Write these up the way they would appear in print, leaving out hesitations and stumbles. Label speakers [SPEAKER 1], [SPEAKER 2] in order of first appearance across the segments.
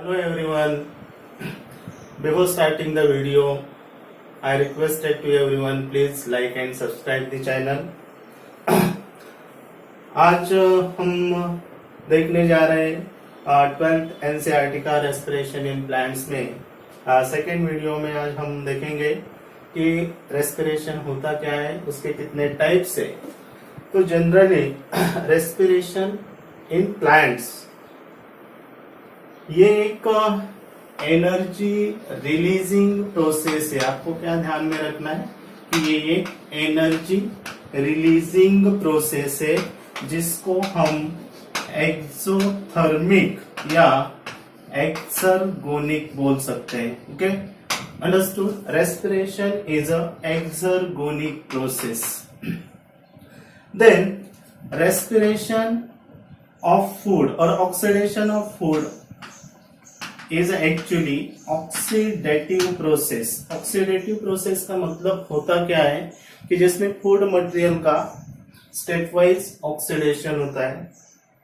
[SPEAKER 1] Hello everyone. Before starting the video, I requested to everyone please like and subscribe the channel. आज हम देखने जा रहे हैं 12th एनसीईआरटी का रेस्पिरेशन इन प्लांट्स में सेकेंड वीडियो में आज हम देखेंगे कि रेस्पिरेशन होता क्या है, उसके कितने टाइप्स है। तो जनरली रेस्पिरेशन इन प्लांट्स ये एक एनर्जी रिलीजिंग प्रोसेस है। आपको क्या ध्यान में रखना है कि ये एक एनर्जी रिलीजिंग प्रोसेस है जिसको हम एक्सोथर्मिक या एक्सर्गोनिक बोल सकते हैं। Okay, understood. Respiration is a exergonic process. Then respiration of food और oxidation of food is actually oxidative process. Oxidative process का मतलब होता क्या है कि जिसमें फूड मटेरियल का स्टेप वाइज ऑक्सीडेशन होता है,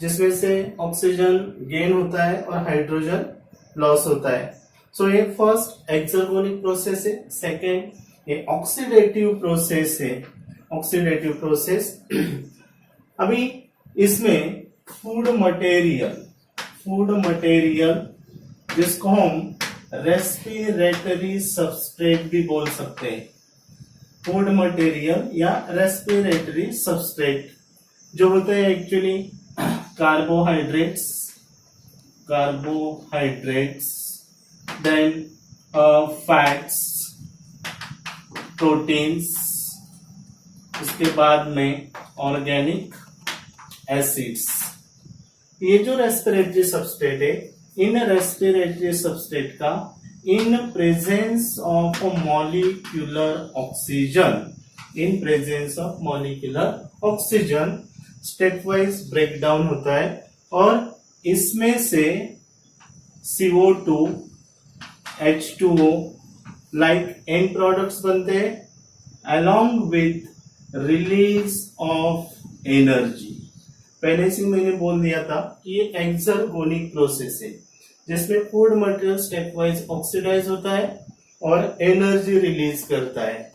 [SPEAKER 1] जिसमें से ऑक्सीजन गेन होता है और हाइड्रोजन लॉस होता है। सो ये फर्स्ट एक्सर्गोनिक प्रोसेस है। सेकेंड ये ऑक्सीडेटिव प्रोसेस है। ऑक्सीडेटिव प्रोसेस अभी इसमें फूड मटेरियल जिसको हम रेस्पिरेटरी सबस्ट्रेट भी बोल सकते हैं। फूड मटेरियल या रेस्पिरेटरी सबस्ट्रेट जो होते हैं actually carbohydrates, then fats, proteins, उसके बाद में ऑर्गेनिक एसिड्स। ये जो रेस्पिरेटरी सबस्ट्रेट है, इन रेस्पिरेटरी सबस्ट्रेट का in presence of molecular oxygen stepwise break down होता है और इसमें से CO2, H2O like and products बनते हैं along with release of energy. पहले से मैंने बोल दिया था कि ये एक्सर्गोनिक प्रोसेस है जिसमें food material stepwise oxidize होता है और एनर्जी रिलीज करता है।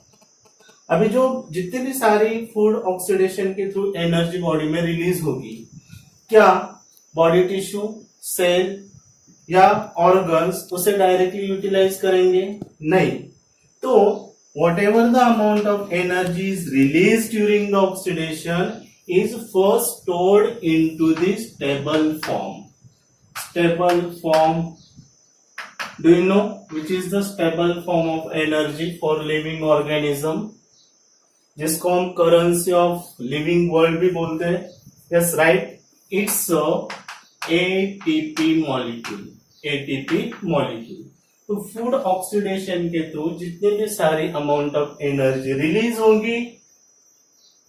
[SPEAKER 1] अभी जो जितनी भी सारी फूड ऑक्सीडेशन के थ्रू एनर्जी बॉडी में रिलीज होगी, क्या बॉडी टिश्यू, सेल या ऑर्गन्स उसे डायरेक्टली यूटिलाइज करेंगे? नहीं। तो whatever the amount of energy is released during the oxidation is first stored into the stable form. Do you know which is the stable form of energy for living organism? जिसको हम currency of living world भी बोलते हैं। Yes, right. It's a ATP molecule. तो food oxidation के through जितने भी सारी अमाउंट ऑफ एनर्जी रिलीज होगी,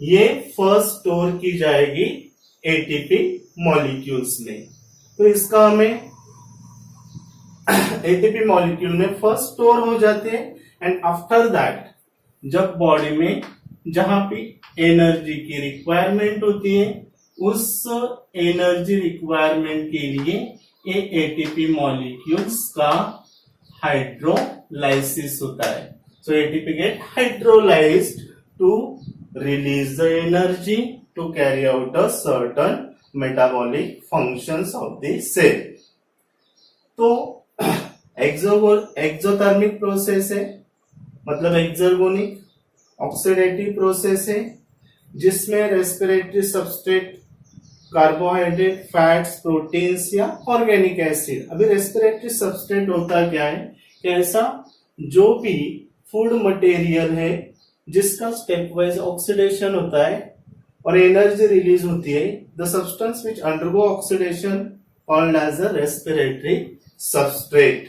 [SPEAKER 1] ये फर्स्ट स्टोर की जाएगी एटीपी मॉलिक्यूल्स में। तो इसका हमें एटीपी मॉलिक्यूल में फर्स्ट स्टोर हो जाते हैं एंड आफ्टर दैट जब बॉडी में जहां पे एनर्जी की रिक्वायरमेंट होती है, उस एनर्जी रिक्वायरमेंट के लिए ये एटीपी मॉलिक्यूल्स का हाइड्रोलाइसिस होता है। So ATP get hydrolysed to release the energy to carry out a certain metabolic functions of the cell. तो एक्सोथर्मिक प्रोसेस है, मतलब एक्सर्गोनिक। ऑक्सीडेटिव प्रोसेस है जिसमें respiratory substrate carbohydrate, fats, proteins या organic acid. अभी respiratory substrate होता क्या है कि ऐसा जो भी फूड मटेरियल है जिसका स्टेप वाइज ऑक्सीडेशन होता है और एनर्जी रिलीज होती है, the substance which undergo oxidation called as a respiratory substrate.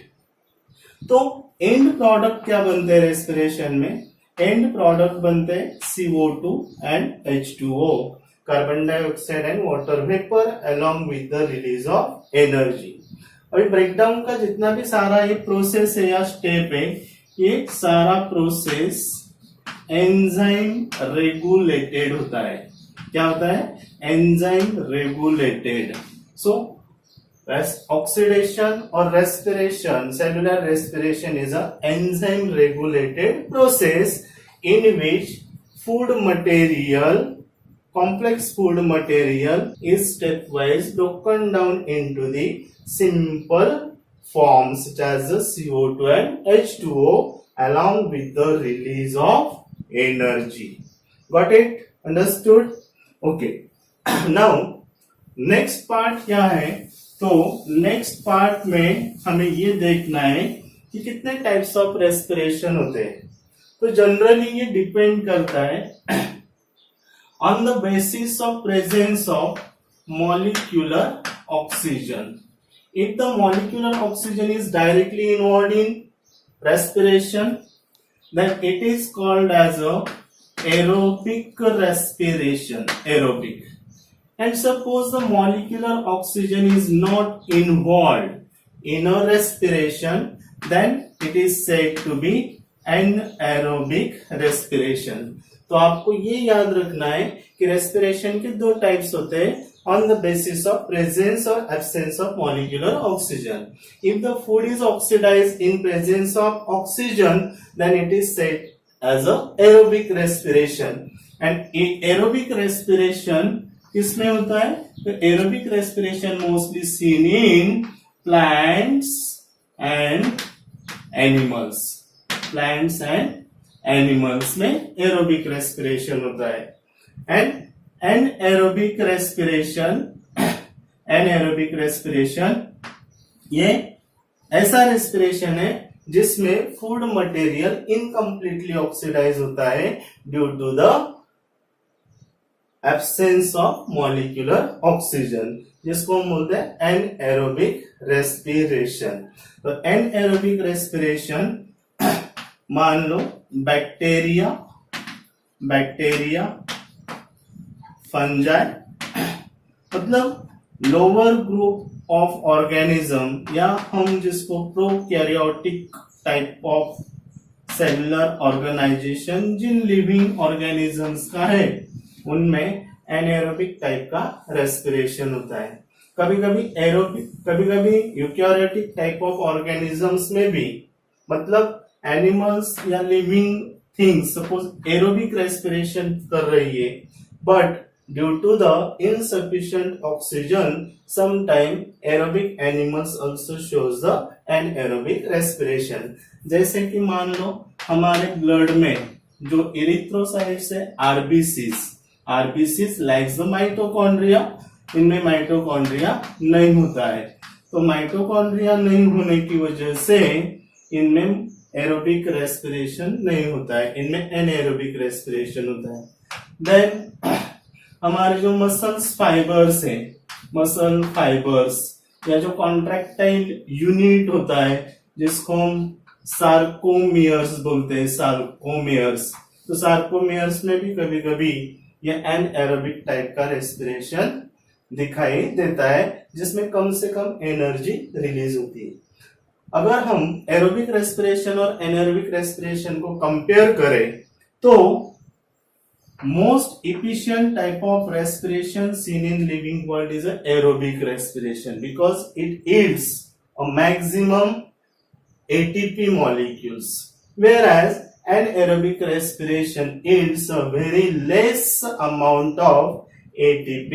[SPEAKER 1] तो एंड प्रोडक्ट क्या बनते हैं रेस्पिरेशन में? एंड प्रोडक्ट बनते हैं CO2 and H2O, carbon dioxide and water vapour along with the release of energy. और ब्रेकडाउन का जितना भी सारा ये प्रोसेस है या स्टेप है, ये सारा प्रोसेस एंजाइम रेगुलेटेड होता है। क्या होता है? Enzyme regulated. So Oxidation or respiration, cellular respiration is a enzyme regulated process in which complex food material is stepwise broken down into the simple forms such as the CO2 and H2O along with the release of energy. Got it? Understood? Okay. Now next part क्या है? तो next part में हमें ये देखना है कि कितने टाइप्स ऑफ रेस्पिरेशन होते हैं. तो जनरली ये डिपेंड करता है on the basis of presence of molecular oxygen. If the molecular oxygen is directly involve in respiration, then it is called as a aerobic respiration. Aerobic. And suppose the molecular oxygen is not involved in a respiration, then it is said to be anaerobic respiration. तो आपको ये याद रखना है कि respiration के दो types होते हैं on the basis of presence or absence of molecular oxygen. If the food is oxidized in presence of oxygen, then it is said as a aerobic respiration. And aerobic respiration किसमें होता है? तो aerobic respiration mostly seen in plants and animals. Plants and animals में aerobic respiration होता है. And anaerobic respiration ये ऐसा respiration है जिसमें फूड मटेरियल इनकम्प्लीटली ऑक्सीडाइज होता है due to the absence of molecular oxygen, जिसको हम बोलते हैं एनएरोबिक रेस्पिरेशन. तो एनएरोबिक रेस्पिरेशन मान लो बैक्टीरिया फंजाई, मतलब लोअर ग्रुप ऑफ ऑर्गेनिज्म, या हम जिसको prokaryotic type of cellular organisation जिन लिविंग ऑर्गेनिजम्स का है उनमें एनाएरोबिक टाइप का रेस्पिरेशन होता है. कभी कभी एरोबिक, कभी कभी यूकैरियोटिक टाइप ऑफ ऑर्गेनिजम्स में भी, मतलब एनिमल्स या living things suppose aerobic respiration कर रही है, but due to the insufficient oxygen, sometimes aerobic animals also shows the anaerobic respiration. जैसे कि मान लो हमारे ब्लड में जो इरिथ्रोसाइट्स है, आरबीसीज लाइक्स द माइटोकॉन्ड्रिया, इनमें माइटोकॉन्ड्रिया नहीं होता है. तो माइटोकॉन्ड्रिया नहीं होने की वजह से इनमें एरोबिक रेस्पिरेशन नहीं होता है, इनमें एनाएरोबिक रेस्पिरेशन होता है. देन हमारे जो मसल्स फाइबर्स या जो कॉन्ट्रैक्टाइल यूनिट होता है जिसको हम सार्कोमियर्स बोलते हैं, तो सार्कोमियर्स में भी कभी कभी ये एनएरोबिक टाइप का रेस्पिरेशन दिखाई देता है जिसमें कम से कम एनर्जी रिलीज होती है. अगर हम एरोबिक रेस्पिरेशन और एनाएरोबिक रेस्पिरेशन को कंपेयर करें तो most efficient type of respiration seen in living world is a aerobic respiration because it yields a maximum ATP molecules, whereas anaerobic respiration yields a very less amount of ATP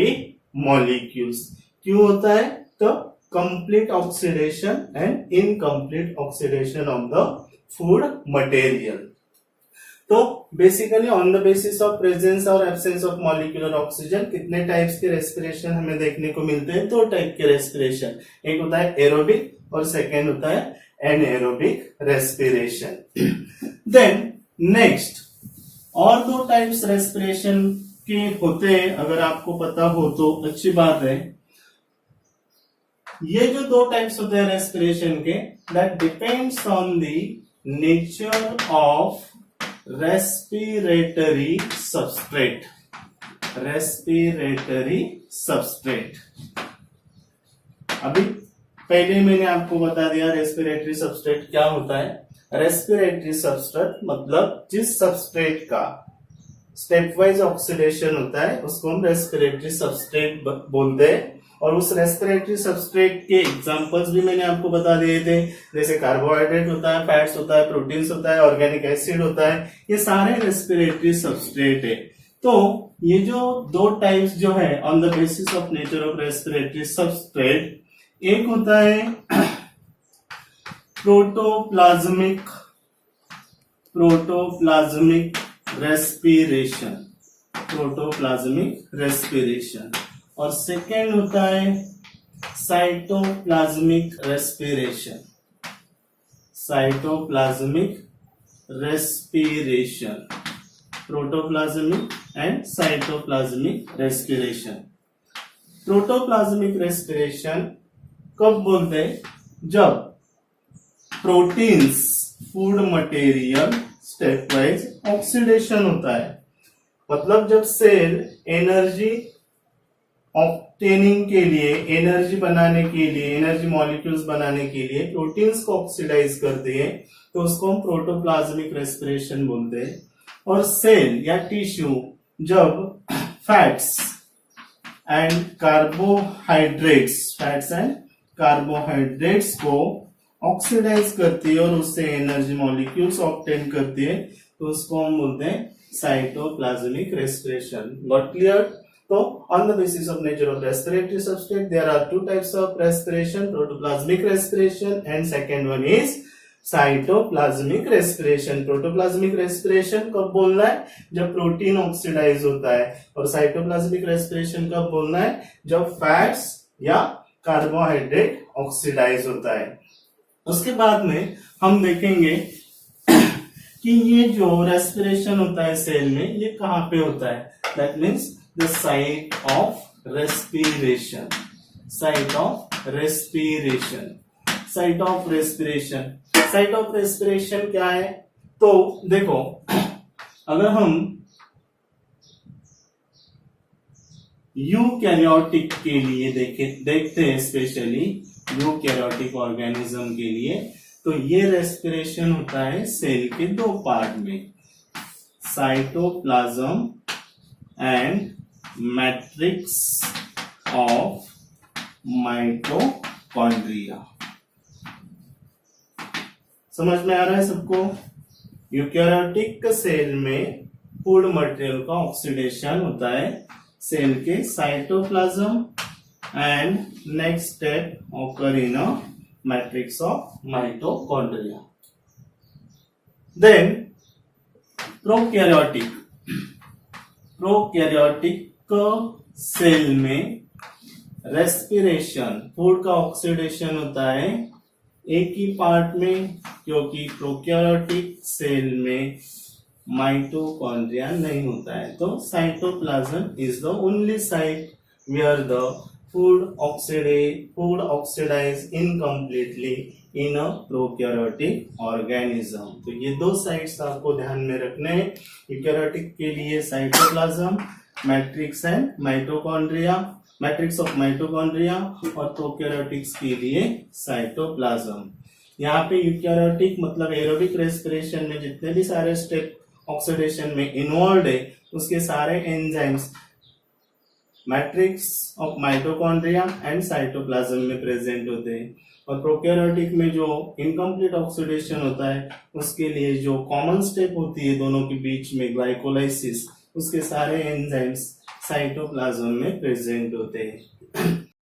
[SPEAKER 1] molecules. क्यों होता है? तो complete oxidation and incomplete oxidation of the food material. तो basically on the basis of presence और absence of molecular oxygen कितने types के respiration हमें देखने को मिलते हैं? दो टाइप के रेस्पिरेशन, एक होता है एरोबिक और सेकेंड होता है एनाएरोबिक रेस्पिरेशन. देन नेक्स्ट और दो टाइप्स रेस्पिरेशन के होते हैं, अगर आपको पता हो तो अच्छी बात है. ये जो दो टाइप्स होते हैं रेस्पिरेशन के, that depends on the nature of respiratory substrate. अभी पहले मैंने आपको बता दिया रेस्पिरेटरी सबस्ट्रेट क्या होता है. रेस्पिरेटरी सबस्ट्रेट मतलब जिस सबस्ट्रेट का स्टेप वाइज ऑक्सीडेशन होता है उसको हम रेस्पिरेटरी सबस्ट्रेट बोलते हैं। और उस रेस्पिरेटरी सबस्ट्रेट के एग्जांपल्स भी मैंने आपको बता दिए थे, जैसे कार्बोहाइड्रेट होता है, फैट्स होता है, प्रोटीन्स होता है, ऑर्गेनिक एसिड होता है, ये सारे रेस्पिरेटरी सबस्ट्रेट है। तो ये जो दो टाइप्स जो है on the basis of nature of respiratory substrate, एक होता है प्रोटोप्लाज्मिक रेस्पिरेशन, और सेकेंड होता है cytoplasmic respiration, protoplasmic and cytoplasmic respiration. Protoplasmic respiration कब बोलते हैं? जब proteins, food material stepwise oxidation होता है, मतलब जब सेल एनर्जी ऑब्टेनिंग के लिए, एनर्जी बनाने के लिए, एनर्जी मॉलिक्यूल्स बनाने के लिए प्रोटीन्स को ऑक्सीडाइज करती है, तो उसको हम प्रोटोप्लाज्मिक रेस्पिरेशन बोलते हैं। और सेल या टिश्यू जब फैट्स एंड कार्बोहाइड्रेट्स को ऑक्सीडाइज करती है और उससे एनर्जी मॉलिक्यूल्स ऑब्टेन करती है, तो उसको हम बोलते हैं साइटोप्लाज्मिक रेस्पिरेशन। Got clear? तो on the basis of nature of respiratory substrate, there are two types of respiration, protoplasmic respiration and second one is cytoplasmic respiration. Protoplasmic respiration कब बोलना है? जब प्रोटीन ऑक्सीडाइज होता है। और साइटोप्लाज्मिक रेस्पिरेशन कब बोलना है? जब फैट्स या कार्बोहाइड्रेट ऑक्सीडाइज होता है। उसके बाद में हम देखेंगे कि ये जो रेस्पिरेशन होता है सेल में, ये कहाँ पे होता है? That means the site of respiration. Site of respiration क्या है? तो देखो, अगर हम यूकैरियोटिक के लिए देखते हैं, स्पेशली यूकैरियोटिक ऑर्गेनिज्म के लिए, तो ये रेस्पिरेशन होता है सेल के दो पार्ट में, cytoplasm and matrix of mitochondria. समझ में आ रहा है सबको? यूकैरियोटिक सेल में फूड मटेरियल का ऑक्सीडेशन होता है सेल के cytoplasm, and next step occur in a matrix of mitochondria. Then prokaryotic cell में रेस्पिरेशन, फूड का ऑक्सीडेशन होता है एक ही पार्ट में, क्योंकि प्रोकैरियोटिक सेल में माइटोकॉन्ड्रिया नहीं होता है। तो cytoplasm is the only site where the food oxidize incompletely in a prokaryotic organism। तो ये दो साइट्स आपको ध्यान में रखने हैं। यूकैरियोटिक के लिए cytoplasm, matrix and mitochondria, matrix of mitochondria, और प्रोकैरियोटिक्स के लिए साइटोप्लाज्म। यहाँ पे यूकैरियोटिक मतलब एरोबिक रेस्पिरेशन में जितने भी सारे स्टेप ऑक्सीडेशन में इन्वॉल्व है, उसके सारे enzymes matrix of mitochondria and cytoplasm में प्रेजेंट होते हैं। और प्रोकैरियोटिक में जो इनकम्प्लीट ऑक्सीडेशन होता है, उसके लिए जो कॉमन स्टेप होती है दोनों के बीच में, ग्लाइकोलाइसिस, उसके सारे एंजाइम्स साइटोप्लाज्म में प्रेजेंट होते हैं।